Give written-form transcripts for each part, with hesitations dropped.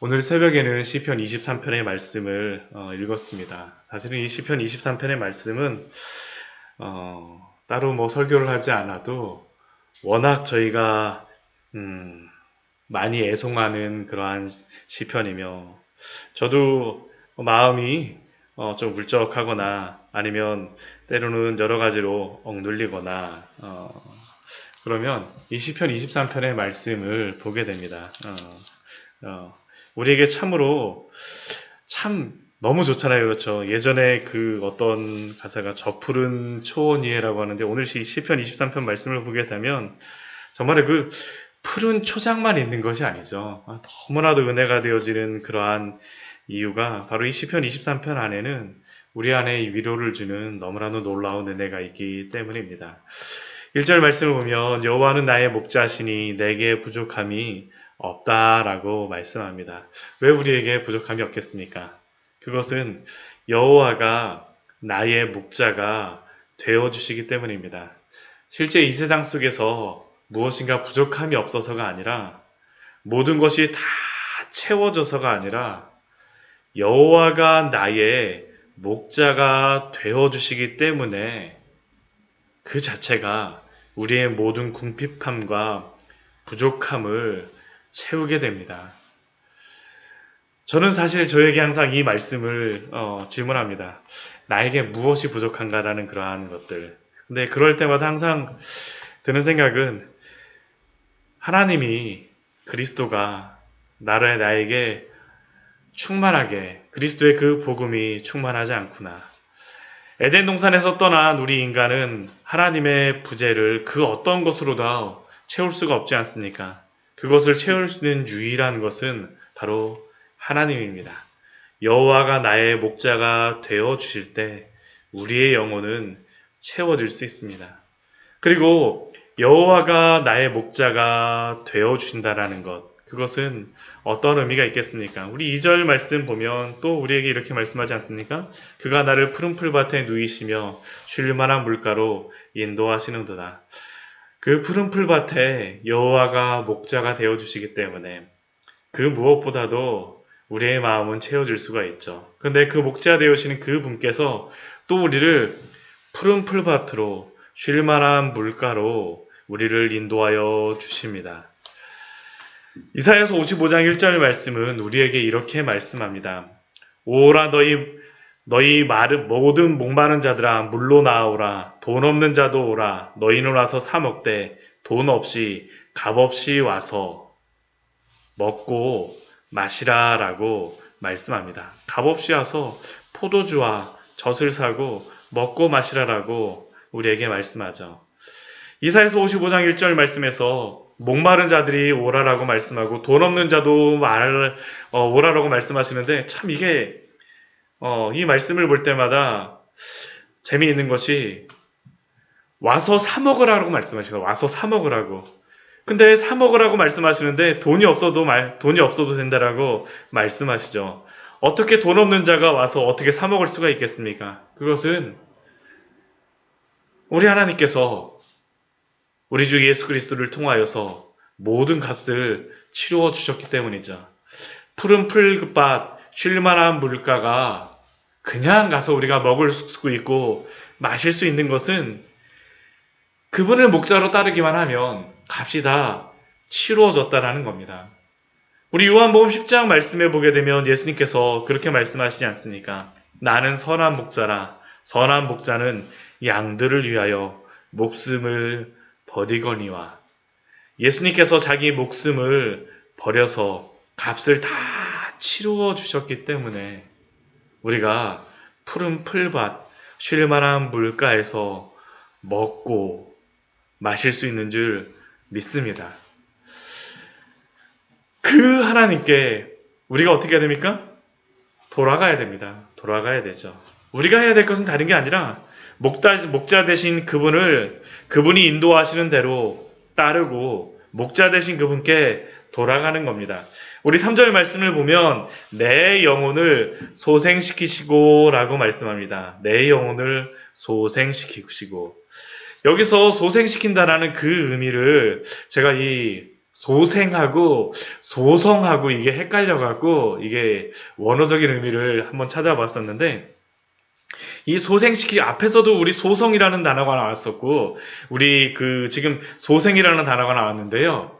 오늘 새벽에는 시편 23편의 말씀을 읽었습니다. 사실은 이 시편 23편의 말씀은 따로 설교를 하지 않아도 워낙 저희가 많이 애송하는 그러한 시편이며 저도 마음이 좀 울적하거나 아니면 때로는 여러 가지로 억눌리거나 그러면 이 시편 23편의 말씀을 보게 됩니다. 우리에게 참으로 참 너무 좋잖아요. 그렇죠? 예전에 그 어떤 가사가 저 푸른 초원 위에라고 하는데 오늘 시편 23편 말씀을 보게 되면 정말 그 푸른 초장만 있는 것이 아니죠. 너무나도 은혜가 되어지는 그러한 이유가 바로 이 시편 23편 안에는 우리 안에 이 위로를 주는 너무나도 놀라운 은혜가 있기 때문입니다. 1절 말씀을 보면 여호와는 나의 목자시니 내게 부족함이 없다라고 말씀합니다. 왜 우리에게 부족함이 없겠습니까? 그것은 여호와가 나의 목자가 되어주시기 때문입니다. 실제 이 세상 속에서 무엇인가 부족함이 없어서가 아니라 모든 것이 다 채워져서가 아니라 여호와가 나의 목자가 되어주시기 때문에 그 자체가 우리의 모든 궁핍함과 부족함을 채우게 됩니다. 저는 사실 저에게 항상 이 말씀을 질문합니다. 나에게 무엇이 부족한가라는 그러한 것들. 근데 그럴 때마다 항상 드는 생각은 하나님이 그리스도가 나에게 충만하게 그리스도의 그 복음이 충만하지 않구나. 에덴 동산에서 떠난 우리 인간은 하나님의 부재를 그 어떤 것으로도 채울 수가 없지 않습니까? 그것을 채울 수 있는 유일한 것은 바로 하나님입니다. 여호와가 나의 목자가 되어 주실 때 우리의 영혼은 채워질 수 있습니다. 그리고 여호와가 나의 목자가 되어 주신다라는 것, 그것은 어떤 의미가 있겠습니까? 우리 2절 말씀 보면 또 우리에게 이렇게 말씀하지 않습니까? 그가 나를 푸른 풀밭에 누이시며 쉴 만한 물가로 인도하시는도다. 그 푸른 풀밭에 여호와가 목자가 되어 주시기 때문에 그 무엇보다도 우리의 마음은 채워질 수가 있죠. 근데 그 목자 되어주시는 그 분께서 또 우리를 푸른 풀밭으로 쉴 만한 물가로 우리를 인도하여 주십니다. 이사야서 55장 1절 말씀은 우리에게 이렇게 말씀합니다. 오라 너희 모든 목마른 자들아 물로 나아오라. 돈 없는 자도 오라. 너희는 와서 사 먹되 돈 없이 값 없이 와서 먹고 마시라 라고 말씀합니다. 값 없이 와서 포도주와 젖을 사고 먹고 마시라 라고 우리에게 말씀하죠. 이사야서 55장 1절 말씀에서 목마른 자들이 오라라고 말씀하고 돈 없는 자도 오라라고 말씀하시는데 참 이게 이 말씀을 볼 때마다 재미있는 것이 와서 사 먹으라고 말씀하시죠. 와서 사 먹으라고. 근데 사 먹으라고 말씀하시는데 돈이 없어도 된다라고 말씀하시죠. 어떻게 돈 없는 자가 와서 어떻게 사 먹을 수가 있겠습니까? 그것은 우리 하나님께서 우리 주 예수 그리스도를 통하여서 모든 값을 치루어 주셨기 때문이죠. 푸른 풀밭, 쉴만한 물가가 그냥 가서 우리가 먹을 수 있고 마실 수 있는 것은 그분을 목자로 따르기만 하면 값이 다 치루어졌다라는 겁니다. 우리 요한복음 10장 말씀에 보게 되면 예수님께서 그렇게 말씀하시지 않습니까? 나는 선한 목자라. 선한 목자는 양들을 위하여 목숨을 버리거니와. 예수님께서 자기 목숨을 버려서 값을 다 치루어 주셨기 때문에 우리가 푸른 풀밭, 쉴 만한 물가에서 먹고 마실 수 있는 줄 믿습니다. 그 하나님께 우리가 어떻게 해야 됩니까? 돌아가야 됩니다. 돌아가야 되죠. 우리가 해야 될 것은 다른 게 아니라 목자 되신 그분이 인도하시는 대로 따르고 목자 되신 그분께 돌아가는 겁니다. 우리 3절 말씀을 보면 내 영혼을 소생시키시고 라고 말씀합니다. 내 영혼을 소생시키시고. 여기서 소생시킨다라는 그 의미를 제가 이 소생하고 소성하고 이게 헷갈려갖고 이게 원어적인 의미를 한번 찾아봤었는데, 이 소생시키 앞에서도 우리 소성이라는 단어가 나왔었고 우리 지금 소생이라는 단어가 나왔는데요.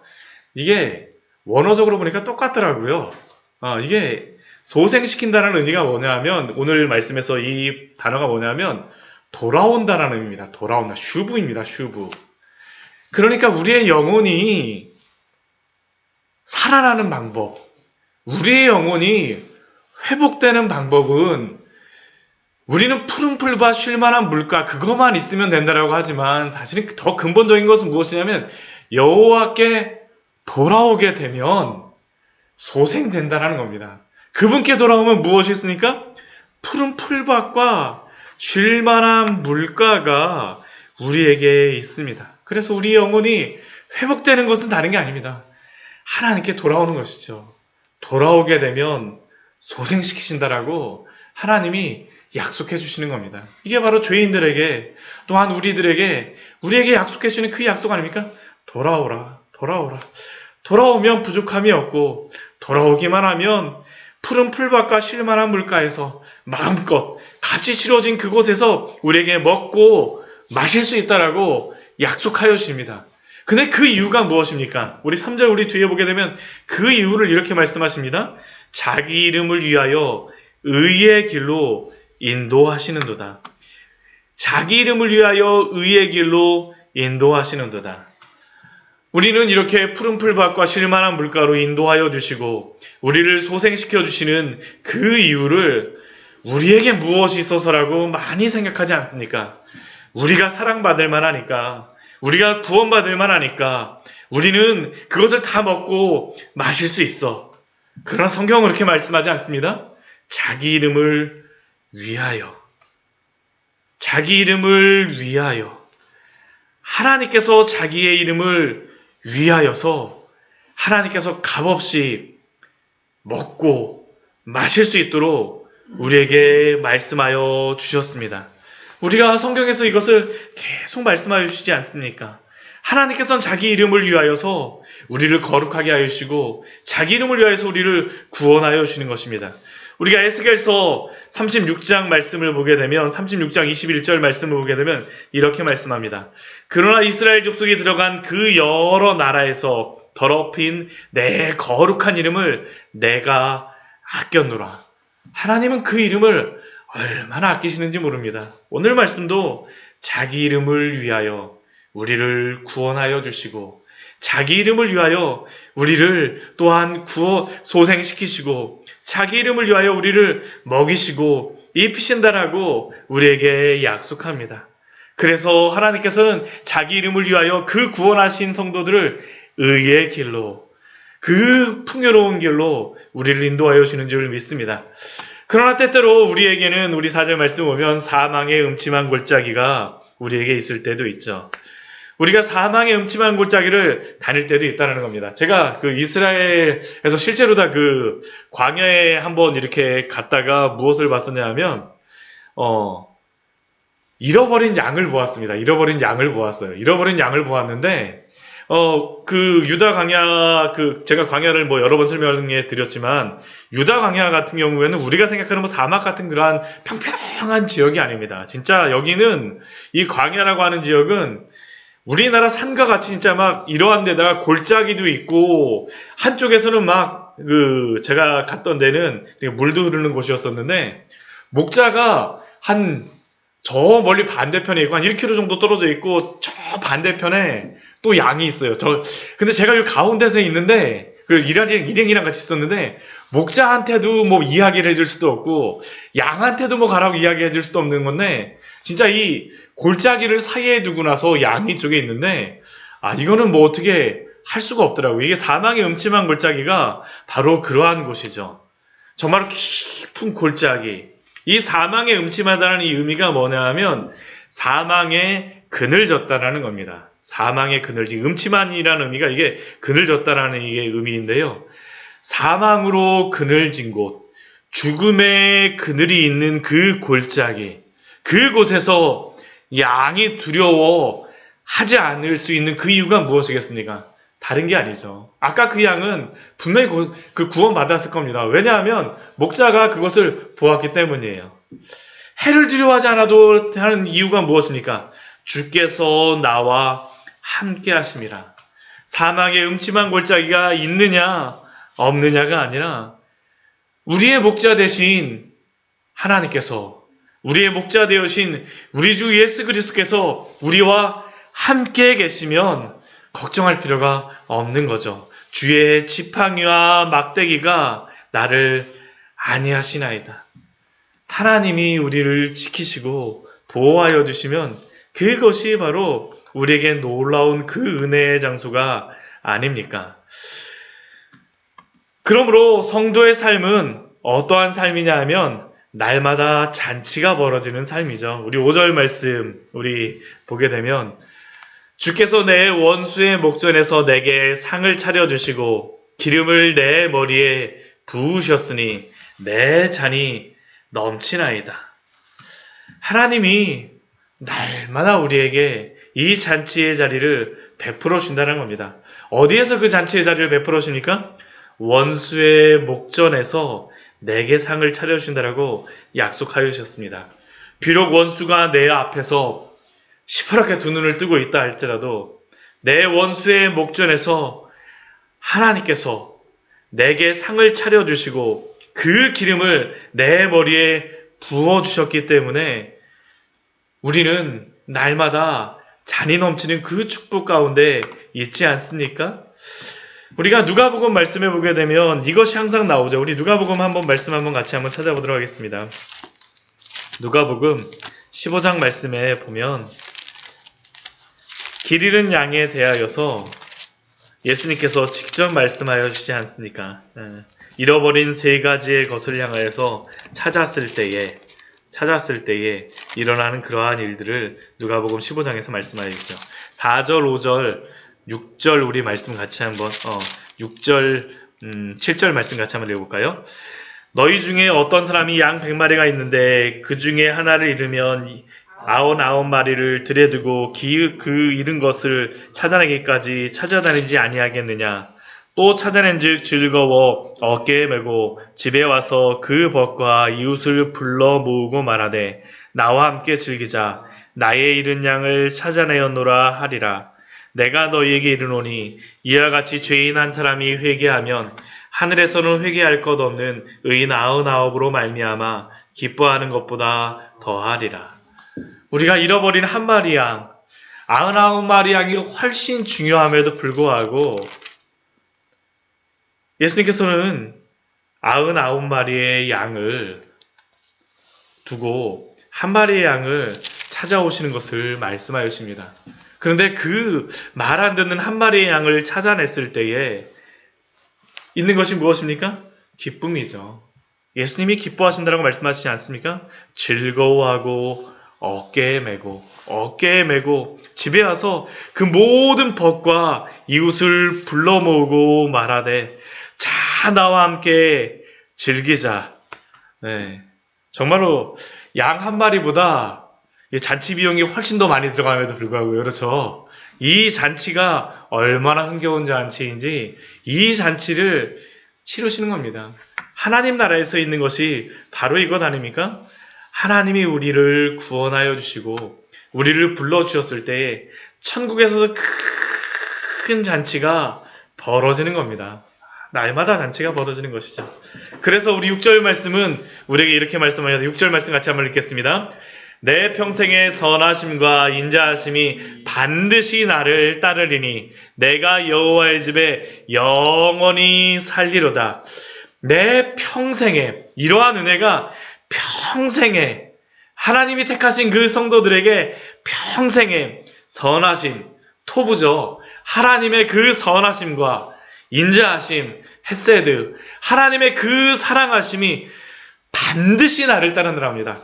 이게 원어적으로 보니까 똑같더라고요. 이게 소생시킨다는 의미가 뭐냐면, 오늘 말씀에서 이 단어가 뭐냐면 돌아온다라는 의미입니다. 돌아온다. 슈브입니다. 슈브. 그러니까 우리의 영혼이 살아나는 방법, 우리의 영혼이 회복되는 방법은, 우리는 푸른 풀과 쉴만한 물가 그것만 있으면 된다라고 하지만 사실은 더 근본적인 것은 무엇이냐면 여호와께 돌아오게 되면 소생된다는 겁니다. 그분께 돌아오면 무엇이 있습니까? 푸른 풀밭과 쉴만한 물가가 우리에게 있습니다. 그래서 우리 영혼이 회복되는 것은 다른 게 아닙니다. 하나님께 돌아오는 것이죠. 돌아오게 되면 소생시키신다라고 하나님이 약속해 주시는 겁니다. 이게 바로 죄인들에게, 또한 우리에게 약속해 주시는 그 약속 아닙니까? 돌아오라, 돌아오라. 돌아오면 부족함이 없고, 돌아오기만 하면 푸른 풀밭과 쉴만한 물가에서 마음껏 값이 치러진 그곳에서 우리에게 먹고 마실 수 있다라고 약속하여 주십니다. 근데 그 이유가 무엇입니까? 우리 3절 우리 뒤에 보게 되면 그 이유를 이렇게 말씀하십니다. 자기 이름을 위하여 의의 길로 인도하시는도다. 자기 이름을 위하여 의의 길로 인도하시는도다. 우리는 이렇게 푸른 풀밭과 쉴만한 물가로 인도하여 주시고 우리를 소생시켜 주시는 그 이유를 우리에게 무엇이 있어서라고 많이 생각하지 않습니까? 우리가 사랑받을 만하니까, 우리가 구원받을 만하니까, 우리는 그것을 다 먹고 마실 수 있어. 그러나 성경은 그렇게 말씀하지 않습니다. 자기 이름을 위하여, 자기 이름을 위하여, 하나님께서 자기의 이름을 위하여서 하나님께서 값없이 먹고 마실 수 있도록 우리에게 말씀하여 주셨습니다. 우리가 성경에서 이것을 계속 말씀하여 주시지 않습니까? 하나님께서는 자기 이름을 위하여서 우리를 거룩하게 하여 주시고 자기 이름을 위하여서 우리를 구원하여 주시는 것입니다. 우리가 에스겔서 36장 말씀을 보게 되면 36장 21절 말씀을 보게 되면 이렇게 말씀합니다. 그러나 이스라엘 족속이 들어간 그 여러 나라에서 더럽힌 내 거룩한 이름을 내가 아꼈노라. 하나님은 그 이름을 얼마나 아끼시는지 모릅니다. 오늘 말씀도 자기 이름을 위하여 우리를 구원하여 주시고 자기 이름을 위하여 우리를 또한 소생시키시고 자기 이름을 위하여 우리를 먹이시고 입히신다라고 우리에게 약속합니다. 그래서 하나님께서는 자기 이름을 위하여 그 구원하신 성도들을 의의 길로, 그 풍요로운 길로 우리를 인도하여 주시는 줄 믿습니다. 그러나 때때로 우리에게는 우리 4절 말씀 보면 사망의 음침한 골짜기가 우리에게 있을 때도 있죠. 우리가 사망의 음침한 골짜기를 다닐 때도 있다는 겁니다. 제가 이스라엘에서 실제로 다 광야에 한번 이렇게 갔다가 무엇을 봤었냐 하면, 잃어버린 양을 보았습니다. 잃어버린 양을 보았어요. 잃어버린 양을 보았는데, 유다 광야, 제가 광야를 여러 번 설명해 드렸지만, 유다 광야 같은 경우에는 우리가 생각하는 사막 같은 그러한 평평한 지역이 아닙니다. 진짜 여기는, 이 광야라고 하는 지역은 우리나라 산과 같이 진짜 막 이러한 데다가 골짜기도 있고, 한쪽에서는 제가 갔던 데는 물도 흐르는 곳이었었는데, 목자가 저 멀리 반대편에 있고, 한 1km 정도 떨어져 있고, 저 반대편에 또 양이 있어요. 근데 제가 이 가운데서 있는데, 일행이랑 같이 있었는데, 목자한테도 이야기를 해줄 수도 없고, 양한테도 가라고 이야기해 줄 수도 없는 건데, 진짜 이 골짜기를 사이에 두고 나서 양이 쪽에 있는데, 이거는 어떻게 할 수가 없더라고요. 이게 사망의 음침한 골짜기가 바로 그러한 곳이죠. 정말 깊은 골짜기. 이 사망의 음침하다는 이 의미가 뭐냐 하면, 사망의 그늘졌다라는 겁니다. 사망의 그늘지. 음침한이라는 의미가 이게 그늘졌다라는 이게 의미인데요. 사망으로 그늘진 곳, 죽음의 그늘이 있는 그 골짜기, 그곳에서 양이 두려워하지 않을 수 있는 그 이유가 무엇이겠습니까? 다른 게 아니죠. 아까 그 양은 분명히 그 구원받았을 겁니다. 왜냐하면 목자가 그것을 보았기 때문이에요. 해를 두려워하지 않아도 하는 이유가 무엇입니까? 주께서 나와 함께 하심이라. 사막에 음침한 골짜기가 있느냐 없느냐가 아니라 우리의 목자 되신 하나님께서, 우리의 목자 되으신 우리 주 예수 그리스도께서 우리와 함께 계시면 걱정할 필요가 없는 거죠. 주의 지팡이와 막대기가 나를 안위하시나이다. 하나님이 우리를 지키시고 보호하여 주시면 그것이 바로 우리에게 놀라운 그 은혜의 장소가 아닙니까? 그러므로 성도의 삶은 어떠한 삶이냐 하면 날마다 잔치가 벌어지는 삶이죠. 우리 5절 말씀 우리 보게 되면 주께서 내 원수의 목전에서 내게 상을 차려주시고 기름을 내 머리에 부으셨으니 내 잔이 넘치나이다. 하나님이 날마다 우리에게 이 잔치의 자리를 베풀어 준다는 겁니다. 어디에서 그 잔치의 자리를 베풀어 주십니까? 원수의 목전에서 내게 상을 차려주신다라고 약속하여 주셨습니다. 비록 원수가 내 앞에서 시퍼렇게 두 눈을 뜨고 있다 할지라도 내 원수의 목전에서 하나님께서 내게 상을 차려주시고 그 기름을 내 머리에 부어주셨기 때문에 우리는 날마다 잔이 넘치는 그 축복 가운데 있지 않습니까? 우리가 누가복음 말씀해 보게 되면 이것이 항상 나오죠. 우리 누가복음 말씀 한번 같이 한번 찾아보도록 하겠습니다. 누가복음 15장 말씀에 보면 길 잃은 양에 대하여서 예수님께서 직접 말씀하여 주시지 않습니까? 잃어버린 세 가지의 것을 향하여서 찾았을 때에 일어나는 그러한 일들을 누가복음 15장에서 말씀하여 주죠. 4절, 5절, 6절 우리 말씀 같이 한번 6절, 7절 말씀 같이 한번 읽어볼까요? 너희 중에 어떤 사람이 양 100마리가 있는데 그 중에 하나를 잃으면 99마리를 들여두고 그 잃은 것을 찾아내기까지 찾아다니지 아니하겠느냐? 또 찾아낸즉 즐거워 어깨에 메고 집에 와서 그 벗과 이웃을 불러 모으고 말하되 나와 함께 즐기자. 나의 잃은 양을 찾아내었노라 하리라. 내가 너희에게 이르노니 이와 같이 죄인 한 사람이 회개하면 하늘에서는 회개할 것 없는 의인 99으로 말미암아 기뻐하는 것보다 더하리라. 우리가 잃어버린 한 마리 양, 99마리 양이 훨씬 중요함에도 불구하고 예수님께서는 99마리의 양을 두고 한 마리의 양을 찾아오시는 것을 말씀하여 주십니다. 그런데 그 말 안 듣는 한 마리의 양을 찾아냈을 때에 있는 것이 무엇입니까? 기쁨이죠. 예수님이 기뻐하신다고 말씀하시지 않습니까? 즐거워하고 어깨에 메고 집에 와서 그 모든 벗과 이웃을 불러 모으고 말하되 자 나와 함께 즐기자. 네. 정말로 양 한 마리보다 잔치 비용이 훨씬 더 많이 들어감에도 불구하고 그렇죠. 이 잔치가 얼마나 흥겨운 잔치인지 이 잔치를 치르시는 겁니다. 하나님 나라에서 있는 것이 바로 이것 아닙니까? 하나님이 우리를 구원하여 주시고 우리를 불러주셨을 때 천국에서도 큰 잔치가 벌어지는 겁니다. 날마다 잔치가 벌어지는 것이죠. 그래서 우리 6절 말씀은 우리에게 이렇게 말씀하셔서 6절 말씀 같이 한번 읽겠습니다. 내 평생의 선하심과 인자하심이 반드시 나를 따르리니 내가 여호와의 집에 영원히 살리로다. 내 평생에 이러한 은혜가 평생에 하나님이 택하신 그 성도들에게 평생에 선하심, 토부죠. 하나님의 그 선하심과 인자하심, 헤세드, 하나님의 그 사랑하심이 반드시 나를 따르느랍니다.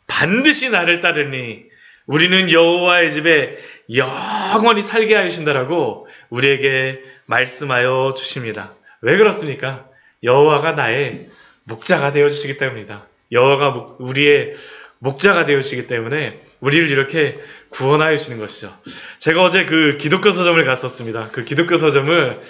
반드시 나를 따르니 우리는 여호와의 집에 영원히 살게 하신다라고 우리에게 말씀하여 주십니다. 왜 그렇습니까? 여호와가 나의 목자가 되어 주시기 때문입니다. 여호와가 우리의 목자가 되어 주시기 때문에 우리를 이렇게 구원하여 주시는 것이죠. 제가 어제 그 기독교 서점을 갔었습니다. 그 기독교 서점을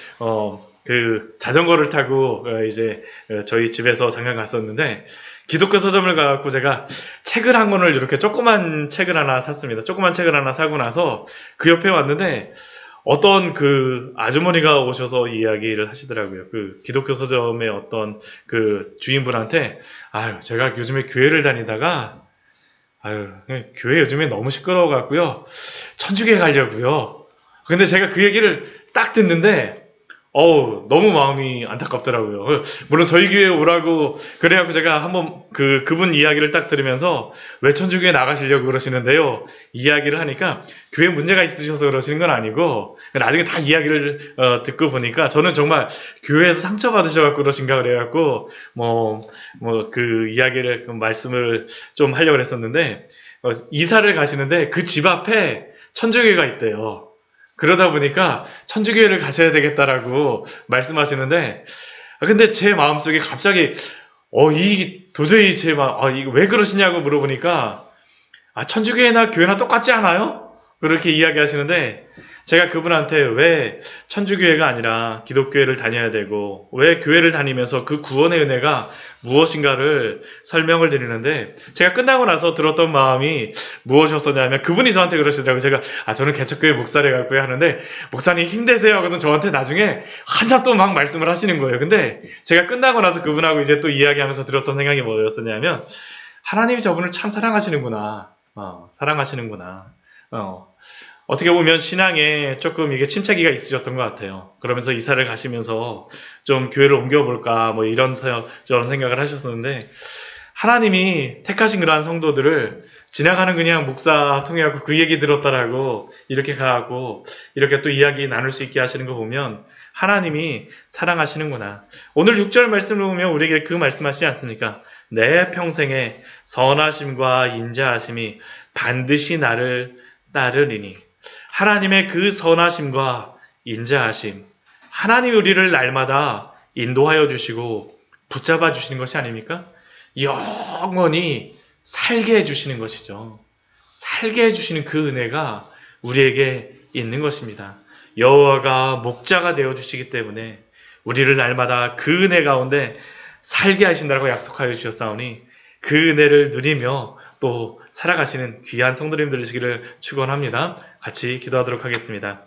그 자전거를 타고 이제 저희 집에서 잠깐 갔었는데 기독교 서점을 가갖고 제가 책을 한 권을 이렇게 조그만 책을 하나 샀습니다. 조그만 책을 하나 사고 나서 그 옆에 왔는데 어떤 그 아주머니가 오셔서 이야기를 하시더라고요. 그 기독교 서점의 어떤 그 주인분한테 아유 제가 요즘에 교회를 다니다가 아유 교회 요즘에 너무 시끄러워 갖고요 천주교 가려고요. 근데 제가 그 얘기를 딱 듣는데 너무 마음이 안타깝더라고요. 물론 저희 교회에 오라고 그래갖고 제가 한번 그분 이야기를 딱 들으면서 왜 천주교에 나가시려고 그러시는데요. 이야기를 하니까 교회 문제가 있으셔서 그러시는 건 아니고 나중에 다 이야기를 듣고 보니까 저는 정말 교회에서 상처받으셔갖고 그러신가 그래갖고 그 이야기를 그 말씀을 좀 하려고 그랬었는데 이사를 가시는데 그 집 앞에 천주교가 있대요. 그러다 보니까 천주교회를 가셔야 되겠다라고 말씀하시는데 근데 제 마음속에 갑자기 도저히 이거 왜 그러시냐고 물어보니까 천주교회나 교회나 똑같지 않아요? 그렇게 이야기하시는데 제가 그분한테 왜 천주교회가 아니라 기독교회를 다녀야 되고 왜 교회를 다니면서 그 구원의 은혜가 무엇인가를 설명을 드리는데 제가 끝나고 나서 들었던 마음이 무엇이었었냐면 그분이 저한테 그러시더라고요. 제가 저는 개척교회 목사래갖고요 하는데 목사님 힘내세요 하고서 저한테 나중에 한참 또 막 말씀을 하시는 거예요. 근데 제가 끝나고 나서 그분하고 이제 또 이야기하면서 들었던 생각이 뭐였었냐면 하나님이 저분을 참 사랑하시는구나. 사랑하시는구나. 어떻게 보면 신앙에 조금 이게 침체기가 있으셨던 것 같아요. 그러면서 이사를 가시면서 좀 교회를 옮겨볼까 저런 생각을 하셨었는데 하나님이 택하신 그러한 성도들을 지나가는 그냥 목사 통해갖고 그 얘기 들었다라고 이렇게 가고 이렇게 또 이야기 나눌 수 있게 하시는 거 보면 하나님이 사랑하시는구나. 오늘 6절 말씀을 보면 우리에게 그 말씀하시지 않습니까? 내 평생에 선하심과 인자하심이 반드시 나를 따르리니. 하나님의 그 선하심과 인자하심, 하나님이 우리를 날마다 인도하여 주시고 붙잡아 주시는 것이 아닙니까? 영원히 살게 해주시는 것이죠. 살게 해주시는 그 은혜가 우리에게 있는 것입니다. 여호와가 목자가 되어주시기 때문에 우리를 날마다 그 은혜 가운데 살게 하신다고 약속하여 주셨사오니 그 은혜를 누리며 또 살아가시는 귀한 성도님들 되시기를 축원합니다. 같이 기도하도록 하겠습니다.